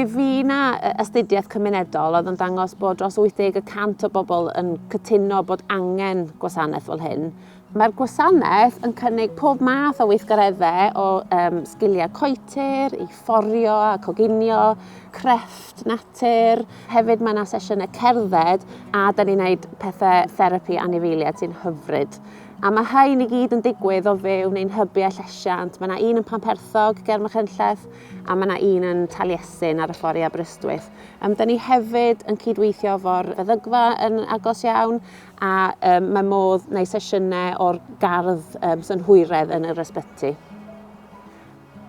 Mi fi na astudiaeth cymunedol oedd yn dangos bod dros 80% o bobl yn cytuno bod angen gwasanaeth fel hyn. Mae'r gwasanaeth yn cynnig pob math o weithgareddau o sgiliau coetir, i fforio a coginio, crefft natur. Hefyd mae yna sesiynau cerdded a da ni'n gwneud pethau therapi anifeiliaid sy'n hyfryd. A mae rhain i gyd yn digwydd o fewn ein hybiau llesiant. Mae yna un yn Pamperthog, ger Machynlleth, a mae yna un yn Taliesin ar y ffordd i Aberystwyth. Da ni hefyd yn cydweithio efo'r feddygfa yn agos iawn, a mae modd neu sesiynau o'r gardd synhwyredd yn yr ysbyty.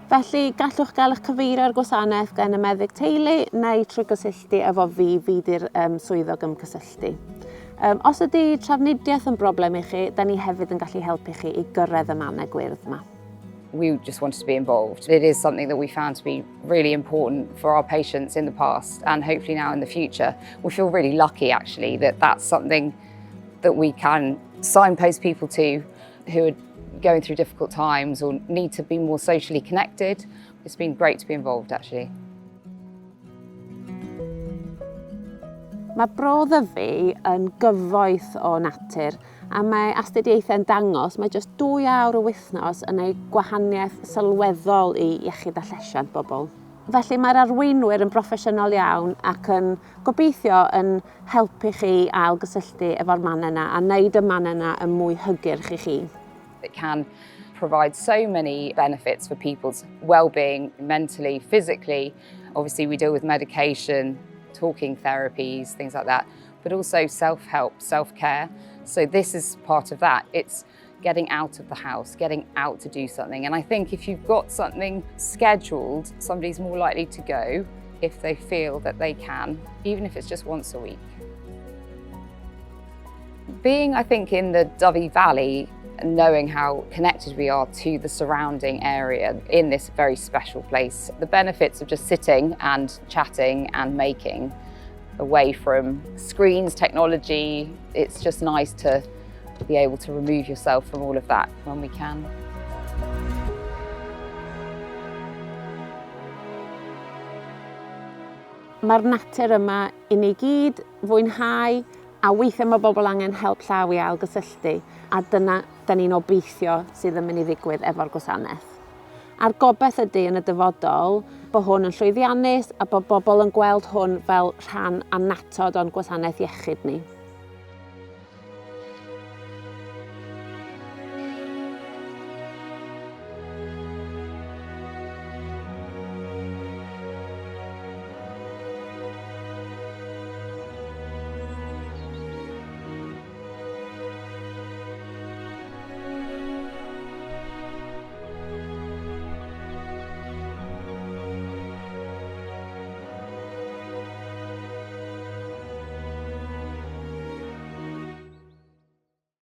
Felly, gallwch gael eich cyfeirio ar gwasanaeth gan y meddyg teulu neu trwy gysylltu efo fi di'r swyddog ymgysylltu. Os ydy trafnidiaeth yn broblem i chi, da ni hefyd yn gallu helpu chi i gyrraedd y mannau gwyrdd yma. We just wanted to be involved. It is something that we found to be really important for our patients in the past and hopefully now in the future. We feel really lucky actually that that's something that we can signpost people to who are going through difficult times or need to be more socially connected. It's been great to be involved actually. Mae Bro Ddyfi yn gyfoeth o natur a mae astudiaethau'n dangos mae jyst 2 awr y wythnos yn ei gwahaniaeth sylweddol i iechyd a llesiant bobl. Felly mae'r arweinwyr yn broffesiynol iawn ac yn gobeithio yn helpu chi ail gysylltu efo'r man yna a wneud y man yna yn mwy hygyrch i chi. It can provide so many benefits for people's well-being, mentally, physically. Obviously we deal with medication, talking therapies, things like that, but also self-help, self-care. So this is part of that. It's getting out of the house, getting out to do something. And I think if you've got something scheduled, somebody's more likely to go if they feel that they can, even if it's just once a week. Being, I think, in the Dyfi Valley, knowing how connected we are to the surrounding area in this very special place. The benefits of just sitting and chatting and making away from screens, technology, it's just nice to be able to remove yourself from all of that when we can. Mae'r natur yma i ni gyd fwynhau a weithiau mae bobl angen help llaw i ail gysylltu a dyna da ni'n obeithio sydd yn mynd i ddigwydd efo'r gwasanaeth. A'r gobeith ydy yn y dyfodol bod hwn yn llwyddiannus a bod bobl yn gweld hwn fel rhan annatod o'n gwasanaeth iechyd ni.